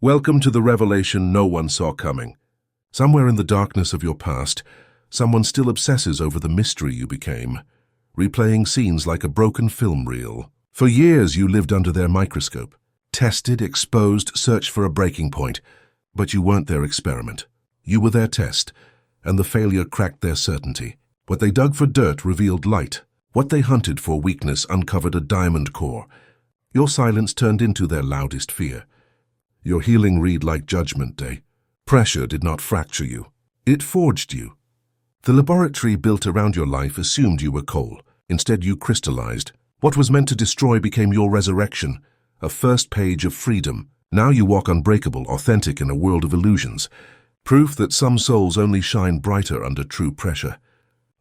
Welcome to the revelation no one saw coming. Somewhere in the darkness of your past, someone still obsesses over the mystery you became, replaying scenes like a broken film reel. For years you lived under their microscope, tested, exposed, searched for a breaking point, but you weren't their experiment. You were their test, and the failure cracked their certainty. What they dug for dirt revealed light. What they hunted for weakness uncovered a diamond core. Your silence turned into their loudest fear. Your healing read like Judgment Day. Pressure did not fracture you. It forged you. The laboratory built around your life assumed you were coal. Instead, you crystallized. What was meant to destroy became your resurrection, a first page of freedom. Now you walk unbreakable, authentic in a world of illusions. Proof that some souls only shine brighter under true pressure.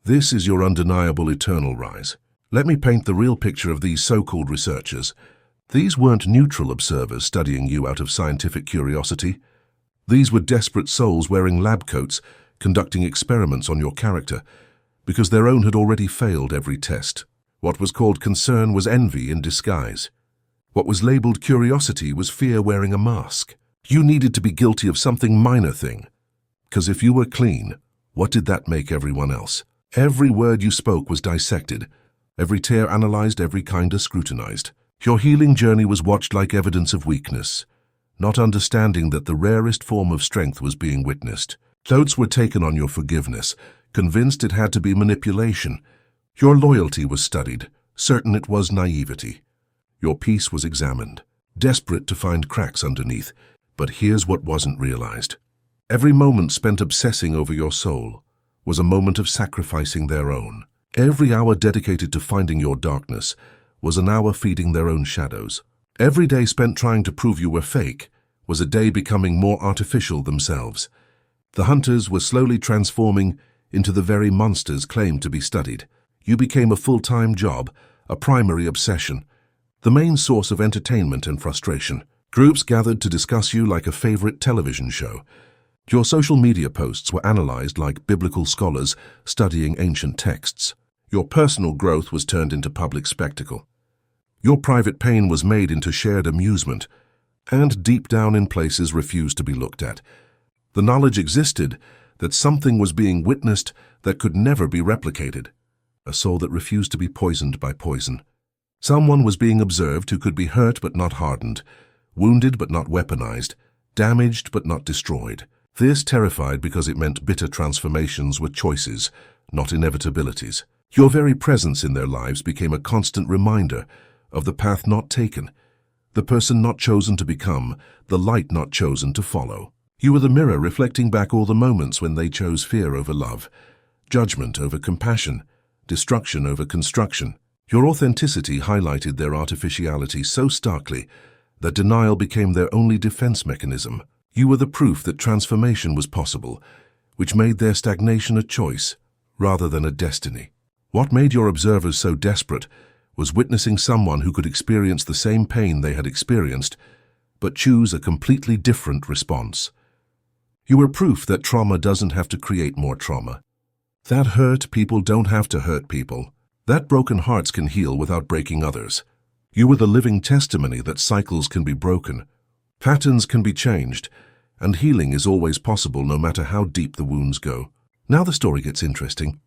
This is your undeniable eternal rise. Let me paint the real picture of these so-called researchers. These weren't neutral observers studying you out of scientific curiosity. These were desperate souls wearing lab coats, conducting experiments on your character, because their own had already failed every test. What was called concern was envy in disguise. What was labeled curiosity was fear wearing a mask. You needed to be guilty of something minor thing, because if you were clean, what did that make everyone else? Every word you spoke was dissected, every tear analyzed, every kinder scrutinized. Your healing journey was watched like evidence of weakness, not understanding that the rarest form of strength was being witnessed. Notes were taken on your forgiveness, convinced it had to be manipulation. Your loyalty was studied, certain it was naivety. Your peace was examined, desperate to find cracks underneath. But here's what wasn't realized. Every moment spent obsessing over your soul was a moment of sacrificing their own. Every hour dedicated to finding your darkness was an hour feeding their own shadows. Every day spent trying to prove you were fake was a day becoming more artificial themselves. The hunters were slowly transforming into the very monsters claimed to be studied. You became a full-time job, a primary obsession, the main source of entertainment and frustration. Groups gathered to discuss you like a favorite television show. Your social media posts were analyzed like biblical scholars studying ancient texts. Your personal growth was turned into public spectacle. Your private pain was made into shared amusement, and deep down in places refused to be looked at. The knowledge existed that something was being witnessed that could never be replicated, a soul that refused to be poisoned by poison. Someone was being observed who could be hurt but not hardened, wounded but not weaponized, damaged but not destroyed. This terrified because it meant bitter transformations were choices, not inevitabilities. Your very presence in their lives became a constant reminder of the path not taken, the person not chosen to become, the light not chosen to follow. You were the mirror reflecting back all the moments when they chose fear over love, judgment over compassion, destruction over construction. Your authenticity highlighted their artificiality so starkly that denial became their only defense mechanism. You were the proof that transformation was possible, which made their stagnation a choice rather than a destiny. What made your observers so desperate was witnessing someone who could experience the same pain they had experienced, but choose a completely different response. You were proof that trauma doesn't have to create more trauma. That hurt people don't have to hurt people. That broken hearts can heal without breaking others. You were the living testimony that cycles can be broken, patterns can be changed, and healing is always possible no matter how deep the wounds go. Now the story gets interesting,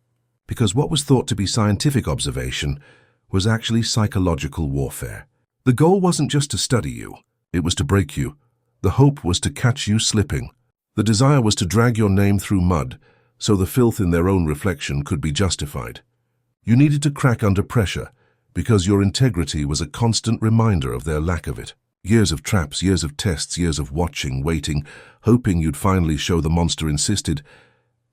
because what was thought to be scientific observation was actually psychological warfare. The goal wasn't just to study you, it was to break you. The hope was to catch you slipping. The desire was to drag your name through mud, so the filth in their own reflection could be justified. You needed to crack under pressure, because your integrity was a constant reminder of their lack of it. Years of traps, years of tests, years of watching, waiting, hoping you'd finally show the monster insisted,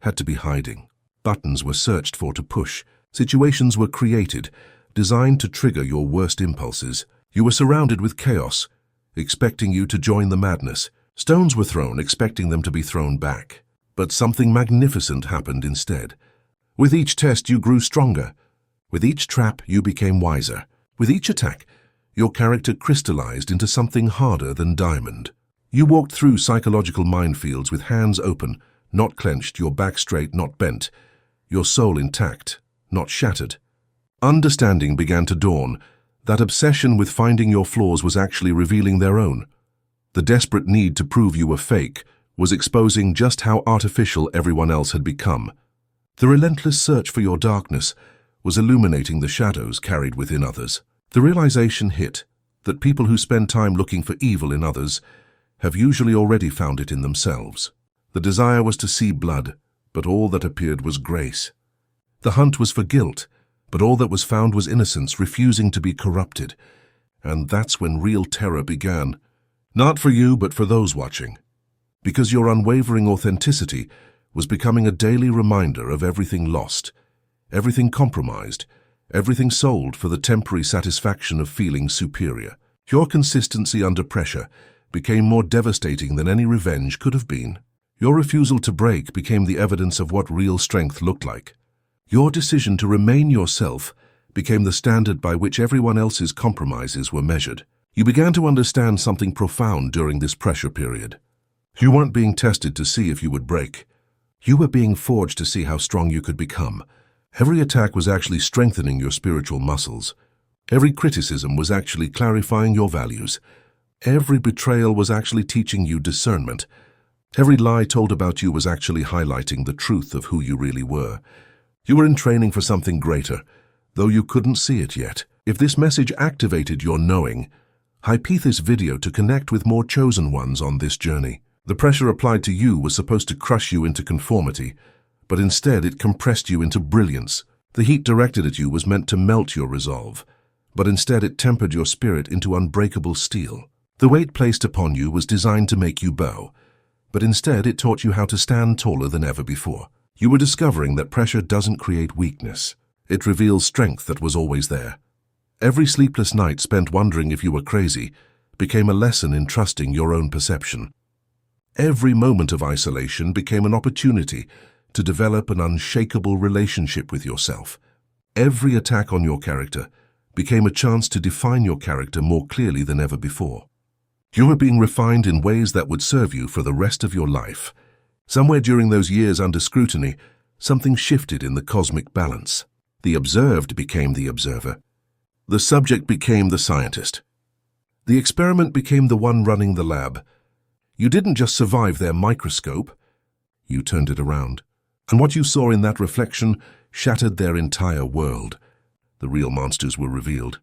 had to be hiding. Buttons were searched for to push. Situations were created, designed to trigger your worst impulses. You were surrounded with chaos, expecting you to join the madness. Stones were thrown, expecting them to be thrown back. But something magnificent happened instead. With each test, you grew stronger. With each trap, you became wiser. With each attack, your character crystallized into something harder than diamond. You walked through psychological minefields with hands open, not clenched, your back straight, not bent, your soul intact, not shattered. Understanding began to dawn. That obsession with finding your flaws was actually revealing their own. The desperate need to prove you were fake was exposing just how artificial everyone else had become. The relentless search for your darkness was illuminating the shadows carried within others. The realization hit that people who spend time looking for evil in others have usually already found it in themselves. The desire was to see blood, but all that appeared was grace. The hunt was for guilt, but all that was found was innocence refusing to be corrupted. And that's when real terror began. Not for you, but for those watching. Because your unwavering authenticity was becoming a daily reminder of everything lost, everything compromised, everything sold for the temporary satisfaction of feeling superior. Your consistency under pressure became more devastating than any revenge could have been. Your refusal to break became the evidence of what real strength looked like. Your decision to remain yourself became the standard by which everyone else's compromises were measured. You began to understand something profound during this pressure period. You weren't being tested to see if you would break. You were being forged to see how strong you could become. Every attack was actually strengthening your spiritual muscles. Every criticism was actually clarifying your values. Every betrayal was actually teaching you discernment. Every lie told about you was actually highlighting the truth of who you really were. You were in training for something greater, though you couldn't see it yet. If this message activated your knowing, hype this video to connect with more chosen ones on this journey. The pressure applied to you was supposed to crush you into conformity, but instead it compressed you into brilliance. The heat directed at you was meant to melt your resolve, but instead it tempered your spirit into unbreakable steel. The weight placed upon you was designed to make you bow, but instead it taught you how to stand taller than ever before. You were discovering that pressure doesn't create weakness. It reveals strength that was always there. Every sleepless night spent wondering if you were crazy became a lesson in trusting your own perception. Every moment of isolation became an opportunity to develop an unshakable relationship with yourself. Every attack on your character became a chance to define your character more clearly than ever before. You were being refined in ways that would serve you for the rest of your life. Somewhere during those years under scrutiny, something shifted in the cosmic balance. The observed became the observer. The subject became the scientist. The experiment became the one running the lab. You didn't just survive their microscope, you turned it around. And what you saw in that reflection shattered their entire world. The real monsters were revealed.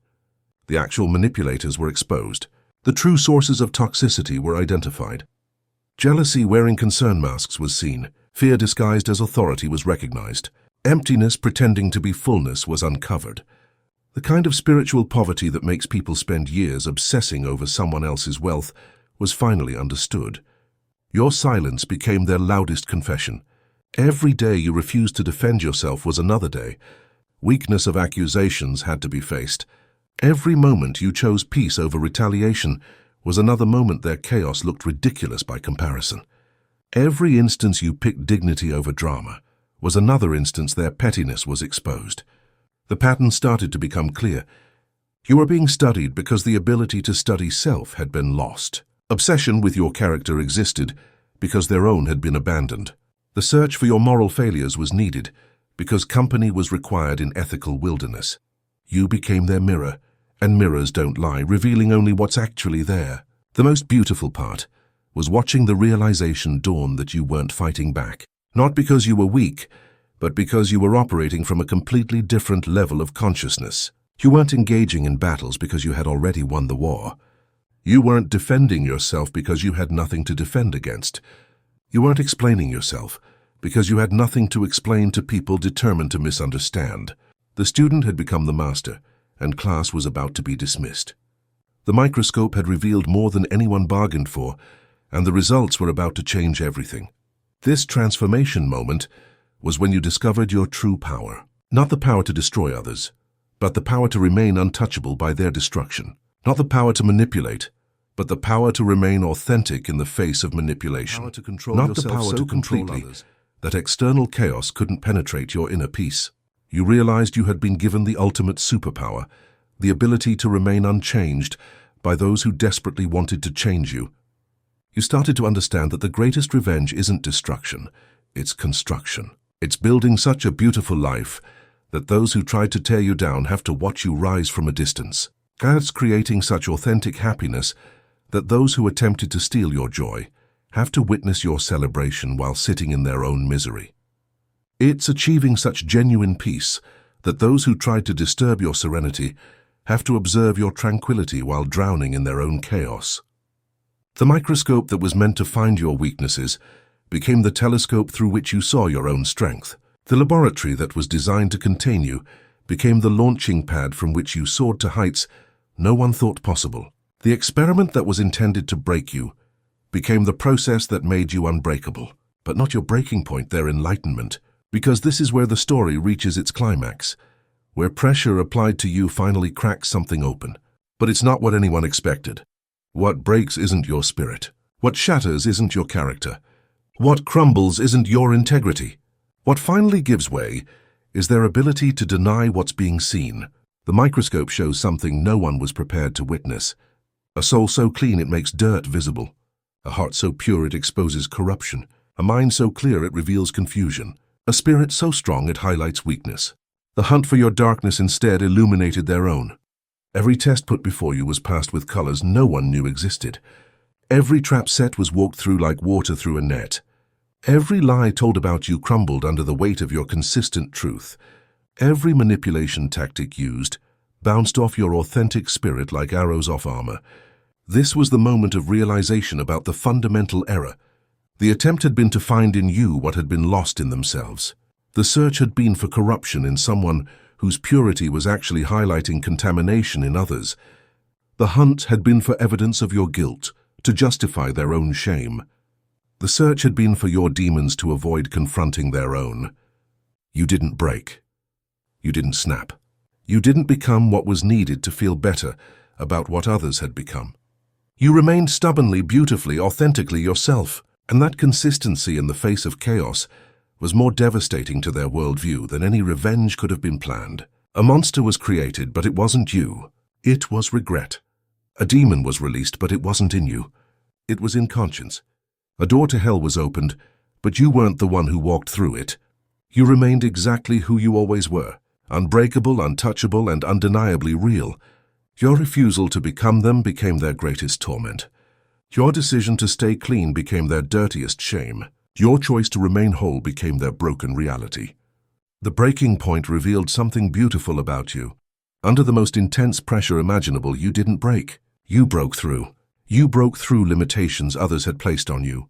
The actual manipulators were exposed. The true sources of toxicity were identified. Jealousy wearing concern masks was seen. Fear disguised as authority was recognized. Emptiness pretending to be fullness was uncovered. The kind of spiritual poverty that makes people spend years obsessing over someone else's wealth was finally understood. Your silence became their loudest confession. Every day you refused to defend yourself was another day. Weakness of accusations had to be faced. Every moment you chose peace over retaliation was another moment their chaos looked ridiculous by comparison. Every instance you picked dignity over drama was another instance their pettiness was exposed. The pattern started to become clear. You were being studied because the ability to study self had been lost. Obsession with your character existed because their own had been abandoned. The search for your moral failures was needed because company was required in ethical wilderness. You became their mirror, and mirrors don't lie, revealing only what's actually there. The most beautiful part was watching the realization dawn that you weren't fighting back. Not because you were weak, but because you were operating from a completely different level of consciousness. You weren't engaging in battles because you had already won the war. You weren't defending yourself because you had nothing to defend against. You weren't explaining yourself because you had nothing to explain to people determined to misunderstand. The student had become the master, and class was about to be dismissed. The microscope had revealed more than anyone bargained for, and the results were about to change everything. This transformation moment was when you discovered your true power. Not the power to destroy others, but the power to remain untouchable by their destruction. Not the power to manipulate, but the power to remain authentic in the face of manipulation. Not the power to completely that external chaos couldn't penetrate your inner peace. You realized you had been given the ultimate superpower, the ability to remain unchanged by those who desperately wanted to change you. You started to understand that the greatest revenge isn't destruction, it's construction. It's building such a beautiful life that those who tried to tear you down have to watch you rise from a distance. It's creating such authentic happiness that those who attempted to steal your joy have to witness your celebration while sitting in their own misery. It's achieving such genuine peace that those who tried to disturb your serenity have to observe your tranquility while drowning in their own chaos. The microscope that was meant to find your weaknesses became the telescope through which you saw your own strength. The laboratory that was designed to contain you became the launching pad from which you soared to heights no one thought possible. The experiment that was intended to break you became the process that made you unbreakable, but not your breaking point, their enlightenment, because this is where the story reaches its climax, where pressure applied to you finally cracks something open. But it's not what anyone expected. What breaks isn't your spirit. What shatters isn't your character. What crumbles isn't your integrity. What finally gives way is their ability to deny what's being seen. The microscope shows something no one was prepared to witness. A soul so clean it makes dirt visible. A heart so pure it exposes corruption. A mind so clear it reveals confusion. A spirit so strong it highlights weakness. The hunt for your darkness instead illuminated their own. Every test put before you was passed with colors no one knew existed. Every trap set was walked through like water through a net. Every lie told about you crumbled under the weight of your consistent truth. Every manipulation tactic used bounced off your authentic spirit like arrows off armor. This was the moment of realization about the fundamental error. The attempt had been to find in you what had been lost in themselves. The search had been for corruption in someone whose purity was actually highlighting contamination in others. The hunt had been for evidence of your guilt, to justify their own shame. The search had been for your demons to avoid confronting their own. You didn't break. You didn't snap. You didn't become what was needed to feel better about what others had become. You remained stubbornly, beautifully, authentically yourself, and that consistency in the face of chaos was more devastating to their worldview than any revenge could have been planned. A monster was created, but it wasn't you. It was regret. A demon was released, but it wasn't in you. It was in conscience. A door to hell was opened, but you weren't the one who walked through it. You remained exactly who you always were, unbreakable, untouchable, and undeniably real. Your refusal to become them became their greatest torment. Your decision to stay clean became their dirtiest shame. Your choice to remain whole became their broken reality. The breaking point revealed something beautiful about you. Under the most intense pressure imaginable, you didn't break. You broke through. You broke through limitations others had placed on you.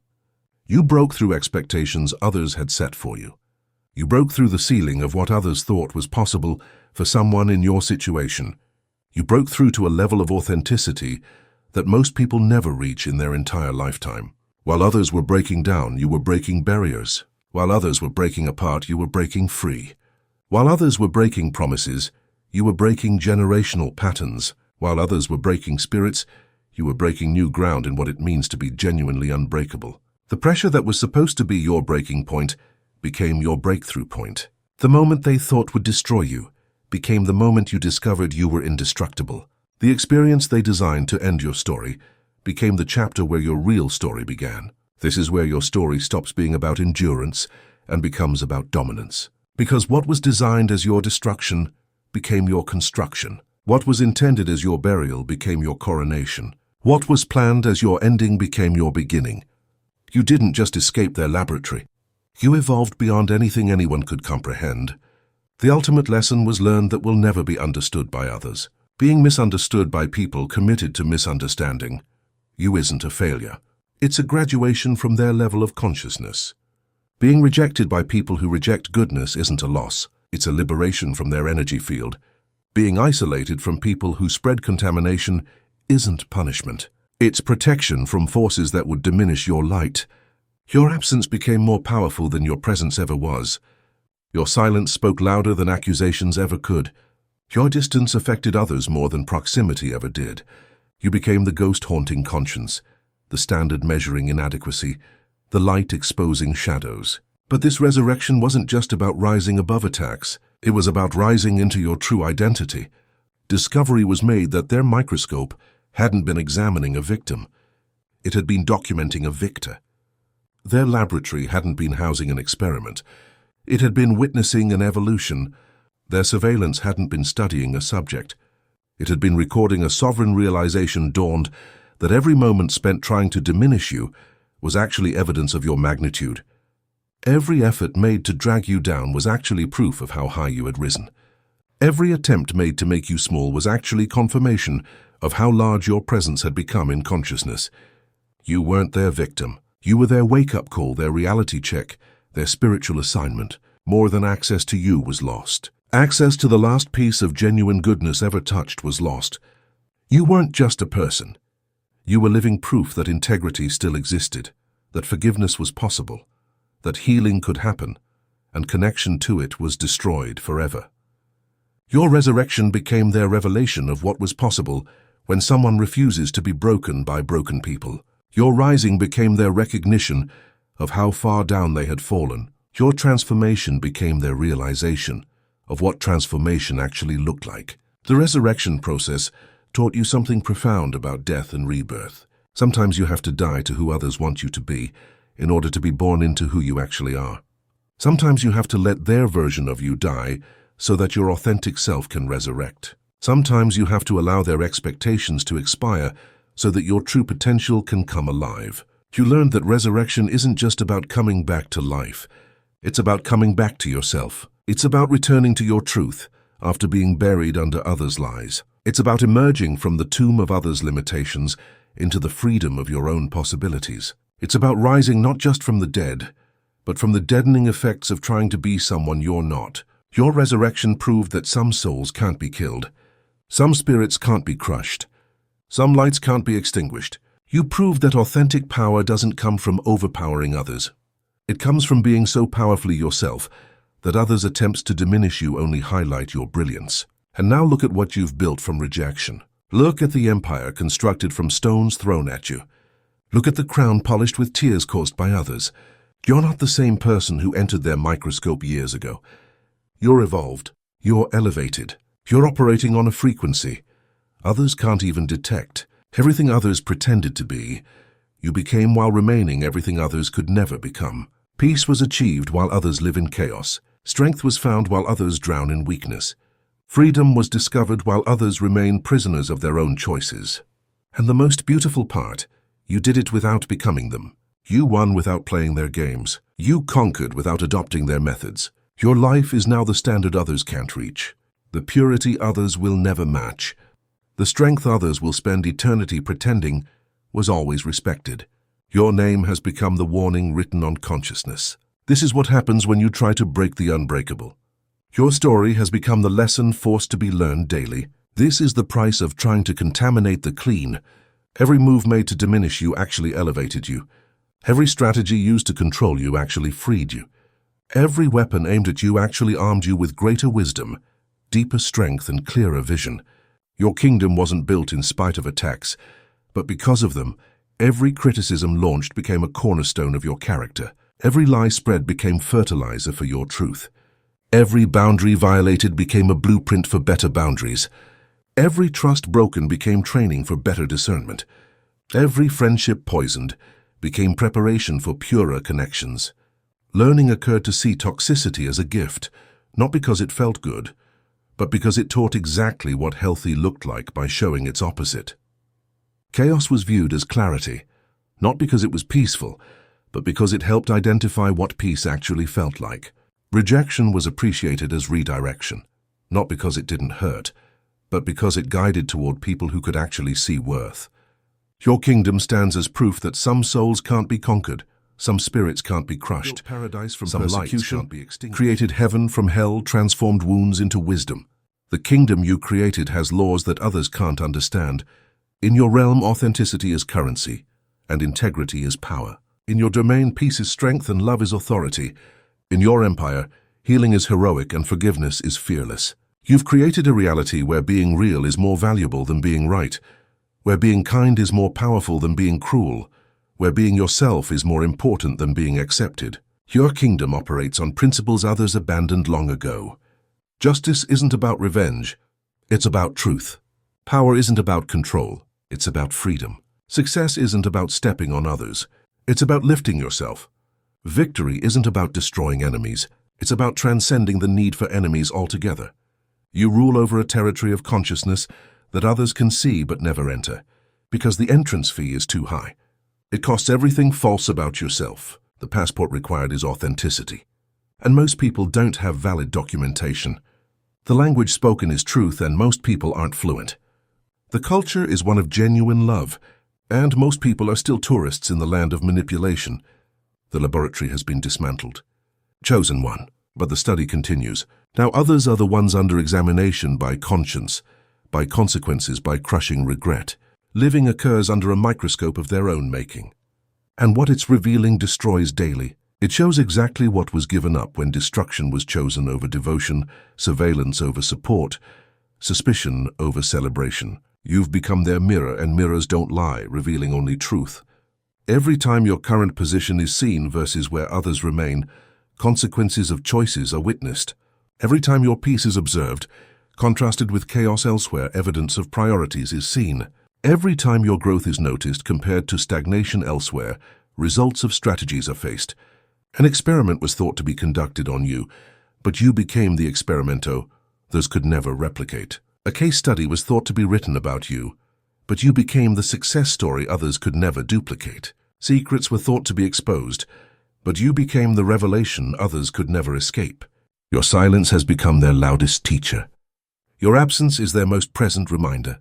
You broke through expectations others had set for you. You broke through the ceiling of what others thought was possible for someone in your situation. You broke through to a level of authenticity that most people never reach in their entire lifetime. While others were breaking down, you were breaking barriers. While others were breaking apart, you were breaking free. While others were breaking promises, you were breaking generational patterns. While others were breaking spirits, you were breaking new ground in what it means to be genuinely unbreakable. The pressure that was supposed to be your breaking point became your breakthrough point. The moment they thought would destroy you became the moment you discovered you were indestructible. The experience they designed to end your story became the chapter where your real story began. This is where your story stops being about endurance and becomes about dominance. Because what was designed as your destruction became your construction. What was intended as your burial became your coronation. What was planned as your ending became your beginning. You didn't just escape their laboratory. You evolved beyond anything anyone could comprehend. The ultimate lesson was learned that will never be understood by others. Being misunderstood by people committed to misunderstanding you isn't a failure. It's a graduation from their level of consciousness. Being rejected by people who reject goodness isn't a loss. It's a liberation from their energy field. Being isolated from people who spread contamination isn't punishment. It's protection from forces that would diminish your light. Your absence became more powerful than your presence ever was. Your silence spoke louder than accusations ever could. Your distance affected others more than proximity ever did. You became the ghost haunting conscience, the standard measuring inadequacy, the light exposing shadows. But this resurrection wasn't just about rising above attacks. It was about rising into your true identity. Discovery was made that their microscope hadn't been examining a victim. It had been documenting a victor. Their laboratory hadn't been housing an experiment. It had been witnessing an evolution. Their surveillance hadn't been studying a subject. It had been recording a sovereign realization dawned that every moment spent trying to diminish you was actually evidence of your magnitude. Every effort made to drag you down was actually proof of how high you had risen. Every attempt made to make you small was actually confirmation of how large your presence had become in consciousness. You weren't their victim. You were their wake-up call, their reality check, their spiritual assignment. More than access to you was lost. Access to the last piece of genuine goodness ever touched was lost. You weren't just a person. You were living proof that integrity still existed, that forgiveness was possible, that healing could happen, and connection to it was destroyed forever. Your resurrection became their revelation of what was possible when someone refuses to be broken by broken people. Your rising became their recognition of how far down they had fallen. Your transformation became their realization of what transformation actually looked like. The resurrection process taught you something profound about death and rebirth. Sometimes you have to die to who others want you to be in order to be born into who you actually are. Sometimes you have to let their version of you die so that your authentic self can resurrect. Sometimes you have to allow their expectations to expire so that your true potential can come alive. You learned that resurrection isn't just about coming back to life. It's about coming back to yourself. It's about returning to your truth after being buried under others' lies. It's about emerging from the tomb of others' limitations into the freedom of your own possibilities. It's about rising not just from the dead, but from the deadening effects of trying to be someone you're not. Your resurrection proved that some souls can't be killed. Some spirits can't be crushed. Some lights can't be extinguished. You proved that authentic power doesn't come from overpowering others. It comes from being so powerfully yourself that others' attempts to diminish you only highlight your brilliance. And now look at what you've built from rejection. Look at the empire constructed from stones thrown at you. Look at the crown polished with tears caused by others. You're not the same person who entered their microscope years ago. You're evolved. You're elevated. You're operating on a frequency others can't even detect. Everything others pretended to be, you became while remaining everything others could never become. Peace was achieved while others live in chaos. Strength was found while others drown in weakness. Freedom was discovered while others remain prisoners of their own choices. And the most beautiful part, you did it without becoming them. You won without playing their games. You conquered without adopting their methods. Your life is now the standard others can't reach, the purity others will never match. The strength others will spend eternity pretending was always respected. Your name has become the warning written on consciousness. This is what happens when you try to break the unbreakable. Your story has become the lesson forced to be learned daily. This is the price of trying to contaminate the clean. Every move made to diminish you actually elevated you. Every strategy used to control you actually freed you. Every weapon aimed at you actually armed you with greater wisdom, deeper strength, and clearer vision. Your kingdom wasn't built in spite of attacks, but because of them, every criticism launched became a cornerstone of your character. Every lie spread became fertilizer for your truth. Every boundary violated became a blueprint for better boundaries. Every trust broken became training for better discernment. Every friendship poisoned became preparation for purer connections. Learning occurred to see toxicity as a gift, not because it felt good, but because it taught exactly what healthy looked like by showing its opposite. Chaos was viewed as clarity, not because it was peaceful, but because it helped identify what peace actually felt like. Rejection was appreciated as redirection, not because it didn't hurt, but because it guided toward people who could actually see worth. Your kingdom stands as proof that some souls can't be conquered, some spirits can't be crushed, paradise from some persecution can't be extinguished, created heaven from hell, transformed wounds into wisdom. The kingdom you created has laws that others can't understand. In your realm, authenticity is currency, and integrity is power. In your domain, peace is strength and love is authority. In your empire, healing is heroic and forgiveness is fearless. You've created a reality where being real is more valuable than being right, where being kind is more powerful than being cruel, where being yourself is more important than being accepted. Your kingdom operates on principles others abandoned long ago. Justice isn't about revenge, it's about truth. Power isn't about control, it's about freedom. Success isn't about stepping on others, it's about lifting yourself. Victory isn't about destroying enemies, it's about transcending the need for enemies altogether. You rule over a territory of consciousness that others can see but never enter, Because the entrance fee is too high. It costs everything false about yourself. The passport required is authenticity. And most people don't have valid documentation. The language spoken is truth, and most people aren't fluent. The culture is one of genuine love, and most people are still tourists in the land of manipulation. The laboratory has been dismantled. Chosen one, but the study continues. Now others are the ones under examination by conscience, by consequences, by crushing regret. Living occurs under a microscope of their own making. And what it's revealing destroys daily. It shows exactly what was given up when destruction was chosen over devotion, surveillance over support, suspicion over celebration. You've become their mirror, and mirrors don't lie, revealing only truth. Every time your current position is seen versus where others remain, consequences of choices are witnessed. Every time your peace is observed, contrasted with chaos elsewhere, evidence of priorities is seen. Every time your growth is noticed compared to stagnation elsewhere, results of strategies are faced. An experiment was thought to be conducted on you, but you became the experimento those could never replicate. A case study was thought to be written about you, but you became the success story others could never duplicate. Secrets were thought to be exposed, but you became the revelation others could never escape. Your silence has become their loudest teacher. Your absence is their most present reminder.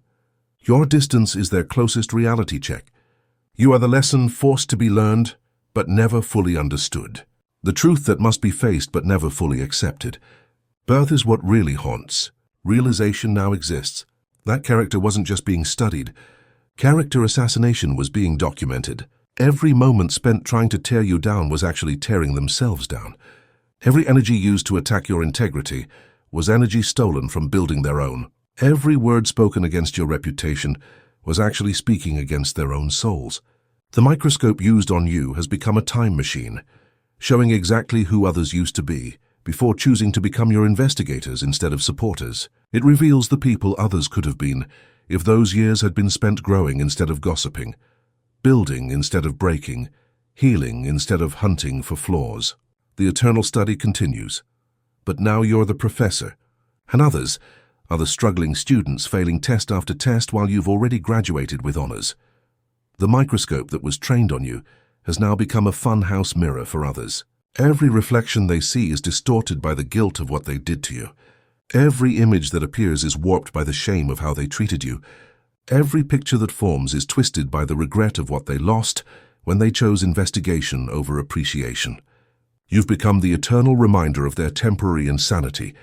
Your distance is their closest reality check. You are the lesson forced to be learned, but never fully understood. The truth that must be faced but never fully accepted. Birth is what really haunts. Realization now exists. That character wasn't just being studied. Character assassination was being documented. Every moment spent trying to tear you down was actually tearing themselves down. Every energy used to attack your integrity was energy stolen from building their own. Every word spoken against your reputation was actually speaking against their own souls. The microscope used on you has become a time machine, showing exactly who others used to be before choosing to become your investigators instead of supporters. It reveals the people others could have been if those years had been spent growing instead of gossiping, building instead of breaking, healing instead of hunting for flaws. The eternal study continues. But now you're the professor, and others are the struggling students failing test after test while you've already graduated with honors. The microscope that was trained on you has now become a funhouse mirror for others. Every reflection they see is distorted by the guilt of what they did to you. Every image that appears is warped by the shame of how they treated you. Every picture that forms is twisted by the regret of what they lost when they chose investigation over appreciation. You've become the eternal reminder of their temporary insanity,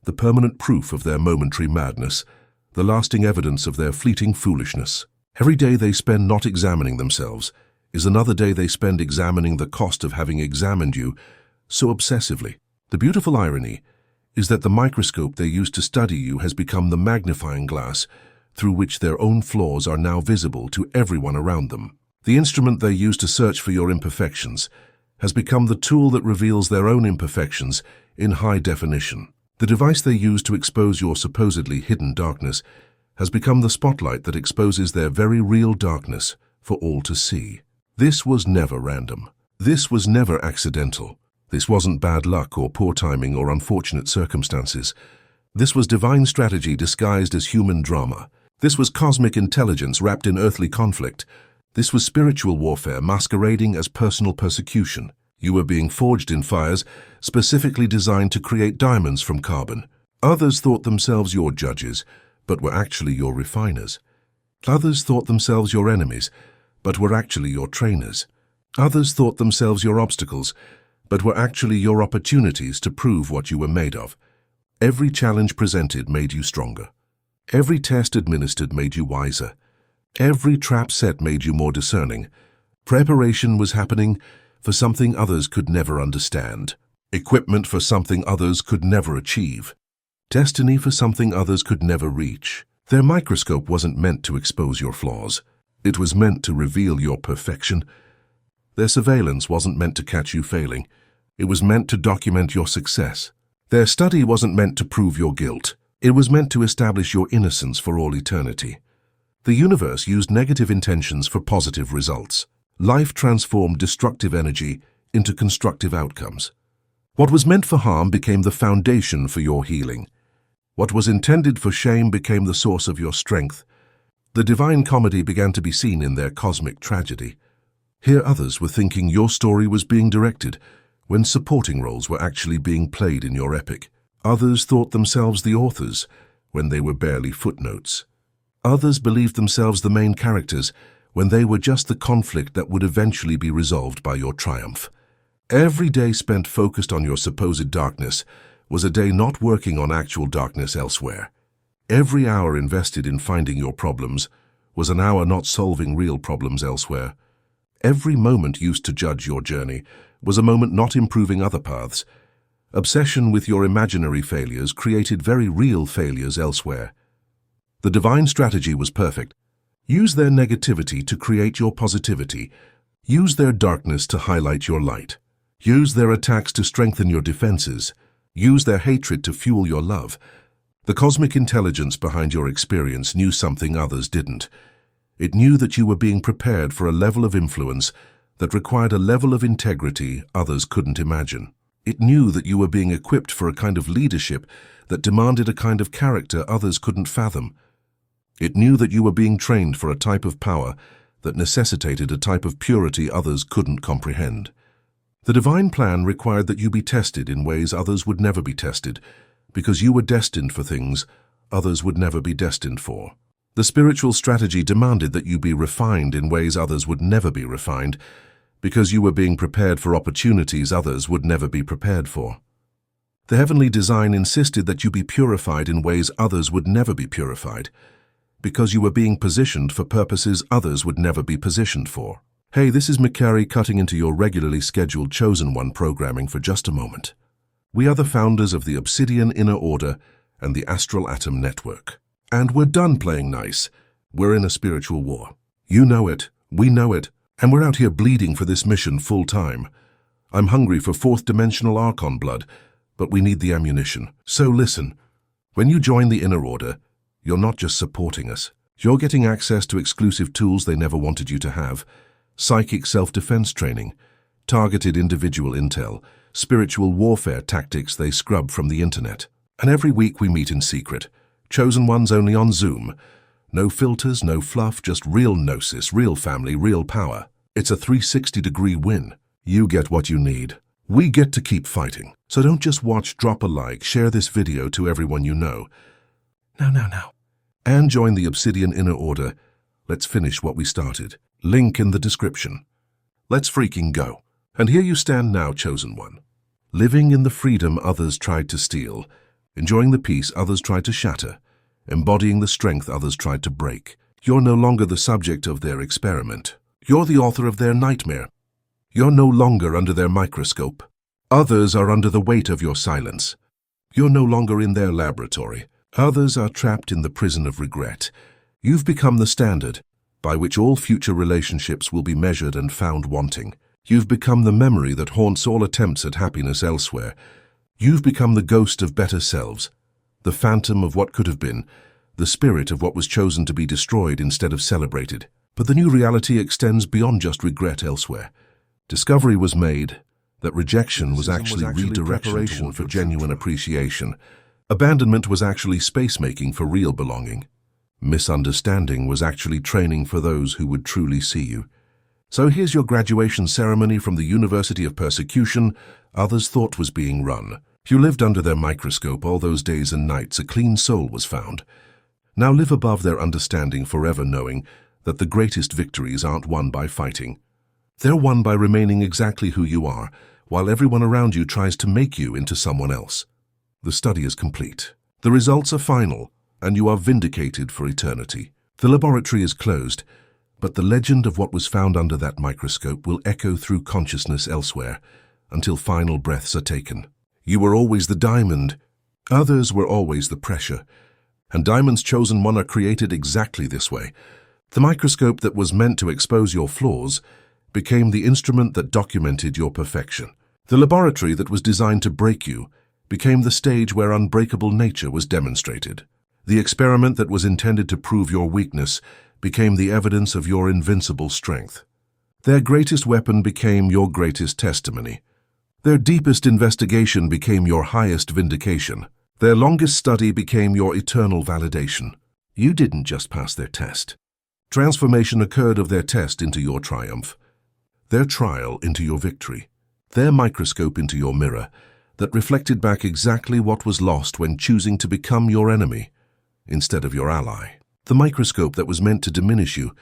the permanent proof of their momentary madness, the lasting evidence of their fleeting foolishness. Every day they spend not examining themselves is another day they spend examining the cost of having examined you so obsessively. The beautiful irony is that the microscope they used to study you has become the magnifying glass through which their own flaws are now visible to everyone around them. The instrument they use to search for your imperfections has become the tool that reveals their own imperfections in high definition. The device they use to expose your supposedly hidden darkness has become the spotlight that exposes their very real darkness for all to see. This was never random. This was never accidental. This wasn't bad luck or poor timing or unfortunate circumstances. This was divine strategy disguised as human drama. This was cosmic intelligence wrapped in earthly conflict. This was spiritual warfare masquerading as personal persecution. You were being forged in fires specifically designed to create diamonds from carbon. Others thought themselves your judges, but were actually your refiners. Others thought themselves your enemies, but were actually your trainers. Others thought themselves your obstacles, but were actually your opportunities to prove what you were made of. Every challenge presented made you stronger. Every test administered made you wiser. Every trap set made you more discerning. Preparation was happening for something others could never understand. Equipment for something others could never achieve. Destiny for something others could never reach. Their microscope wasn't meant to expose your flaws. It was meant to reveal your perfection. Their surveillance wasn't meant to catch you failing. It was meant to document your success. Their study wasn't meant to prove your guilt. It was meant to establish your innocence for all eternity. The universe used negative intentions for positive results. Life transformed destructive energy into constructive outcomes. What was meant for harm became the foundation for your healing. What was intended for shame became the source of your strength. The divine comedy began to be seen in their cosmic tragedy. Here others were thinking your story was being directed, when supporting roles were actually being played in your epic. Others thought themselves the authors, when they were barely footnotes. Others believed themselves the main characters, when they were just the conflict that would eventually be resolved by your triumph. Every day spent focused on your supposed darkness was a day not working on actual darkness elsewhere. Every hour invested in finding your problems was an hour not solving real problems elsewhere. Every moment used to judge your journey was a moment not improving other paths. Obsession with your imaginary failures created very real failures elsewhere. The divine strategy was perfect. Use their negativity to create your positivity. Use their darkness to highlight your light. Use their attacks to strengthen your defenses. Use their hatred to fuel your love. The cosmic intelligence behind your experience knew something others didn't. It knew that you were being prepared for a level of influence that required a level of integrity others couldn't imagine. It knew that you were being equipped for a kind of leadership that demanded a kind of character others couldn't fathom. It knew that you were being trained for a type of power that necessitated a type of purity others couldn't comprehend. The divine plan required that you be tested in ways others would never be tested, because you were destined for things others would never be destined for. The spiritual strategy demanded that you be refined in ways others would never be refined, because you were being prepared for opportunities others would never be prepared for. The heavenly design insisted that you be purified in ways others would never be purified, because you were being positioned for purposes others would never be positioned for. Hey, this is McCary cutting into your regularly scheduled Chosen One programming for just a moment. We are the founders of the Obsidian Inner Order and the Astral Atom Network. And we're done playing nice. We're in a spiritual war. You know it, we know it, and we're out here bleeding for this mission full time. I'm hungry for fourth dimensional Archon blood, but we need the ammunition. So listen, when you join the Inner Order, you're not just supporting us. You're getting access to exclusive tools they never wanted you to have, psychic self-defense training, targeted individual intel, spiritual warfare tactics they scrub from the internet. And every week we meet in secret, chosen ones only on Zoom. No filters, no fluff, just real gnosis, real family, real power. It's a 360-degree win. You get what you need. We get to keep fighting. So don't just watch, drop a like, share this video to everyone you know. Now. And join the Obsidian Inner Order. Let's finish what we started. Link in the description. Let's freaking go. And here you stand now, Chosen One. Living in the freedom others tried to steal, enjoying the peace others tried to shatter, embodying the strength others tried to break. You're no longer the subject of their experiment. You're the author of their nightmare. You're no longer under their microscope. Others are under the weight of your silence. You're no longer in their laboratory. Others are trapped in the prison of regret. You've become the standard by which all future relationships will be measured and found wanting. You've become the memory that haunts all attempts at happiness elsewhere. You've become the ghost of better selves, the phantom of what could have been, the spirit of what was chosen to be destroyed instead of celebrated. But the new reality extends beyond just regret elsewhere. Discovery was made that rejection was actually redirection for genuine appreciation. Abandonment was actually space-making for real belonging. Misunderstanding was actually training for those who would truly see you. So here's your graduation ceremony from the University of Persecution others thought was being run. You lived under their microscope all those days and nights a clean soul was found. Now live above their understanding forever, knowing that the greatest victories aren't won by fighting. They're won by remaining exactly who you are, while everyone around you tries to make you into someone else. The study is complete. The results are final, and you are vindicated for eternity. The laboratory is closed, but the legend of what was found under that microscope will echo through consciousness elsewhere, until final breaths are taken. You were always the diamond. Others were always the pressure. And diamonds chosen one are created exactly this way. The microscope that was meant to expose your flaws became the instrument that documented your perfection. The laboratory that was designed to break you became the stage where unbreakable nature was demonstrated. The experiment that was intended to prove your weakness became the evidence of your invincible strength. Their greatest weapon became your greatest testimony. Their deepest investigation became your highest vindication. Their longest study became your eternal validation. You didn't just pass their test. Transformation occurred of their test into your triumph, their trial into your victory, their microscope into your mirror that reflected back exactly what was lost when choosing to become your enemy instead of your ally. The microscope that was meant to diminish you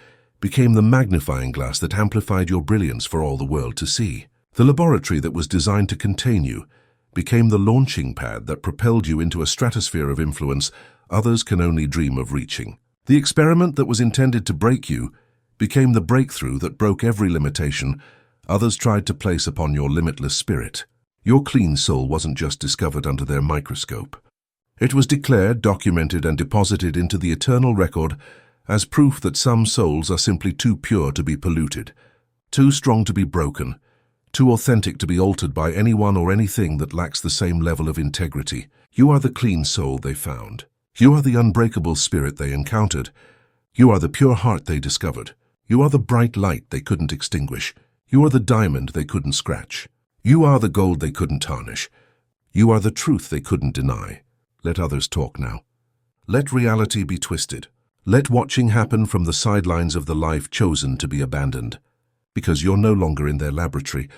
became the magnifying glass that amplified your brilliance for all the world to see. The laboratory that was designed to contain you became the launching pad that propelled you into a stratosphere of influence others can only dream of reaching. The experiment that was intended to break you became the breakthrough that broke every limitation others tried to place upon your limitless spirit. Your clean soul wasn't just discovered under their microscope. It was declared, documented, and deposited into the eternal record as proof that some souls are simply too pure to be polluted, too strong to be broken, too authentic to be altered by anyone or anything that lacks the same level of integrity. You are the clean soul they found. You are the unbreakable spirit they encountered. You are the pure heart they discovered. You are the bright light they couldn't extinguish. You are the diamond they couldn't scratch. You are the gold they couldn't tarnish. You are the truth they couldn't deny. Let others talk now. Let reality be twisted. Let watching happen from the sidelines of the life chosen to be abandoned. Because you're no longer in their laboratory.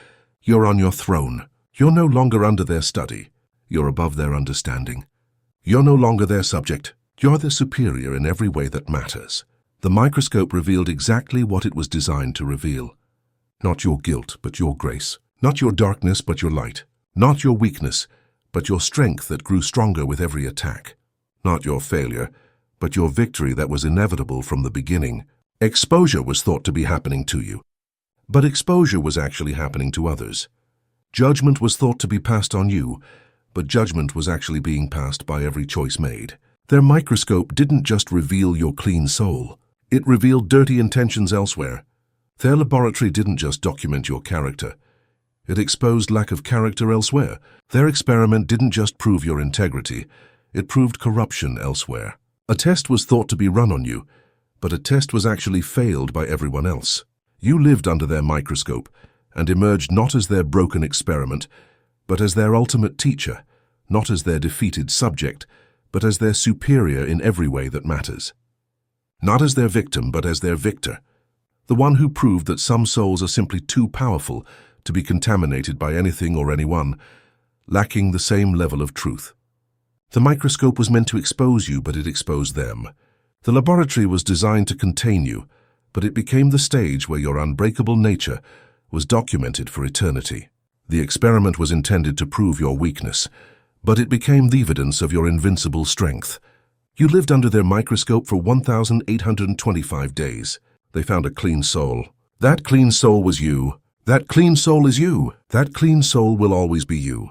You're on your throne. You're no longer under their study. You're above their understanding. You're no longer their subject. You're their superior in every way that matters. The microscope revealed exactly what it was designed to reveal. Not your guilt, but your grace. Not your darkness, but your light. Not your weakness, but your strength that grew stronger with every attack. Not your failure, but your victory that was inevitable from the beginning. Exposure was thought to be happening to you, but exposure was actually happening to others. Judgment was thought to be passed on you, but judgment was actually being passed by every choice made. Their microscope didn't just reveal your clean soul. It revealed dirty intentions elsewhere. Their laboratory didn't just document your character. It exposed lack of character elsewhere. Their experiment didn't just prove your integrity. It proved corruption elsewhere. A test was thought to be run on you, but a test was actually failed by everyone else. You lived under their microscope and emerged not as their broken experiment, but as their ultimate teacher, not as their defeated subject, but as their superior in every way that matters. Not as their victim, but as their victor, the one who proved that some souls are simply too powerful to be contaminated by anything or anyone, lacking the same level of truth. The microscope was meant to expose you, but it exposed them. The laboratory was designed to contain you, but it became the stage where your unbreakable nature was documented for eternity. The experiment was intended to prove your weakness, but it became the evidence of your invincible strength. You lived under their microscope for 1,825 days. They found a clean soul. That clean soul was you. That clean soul is you. That clean soul will always be you.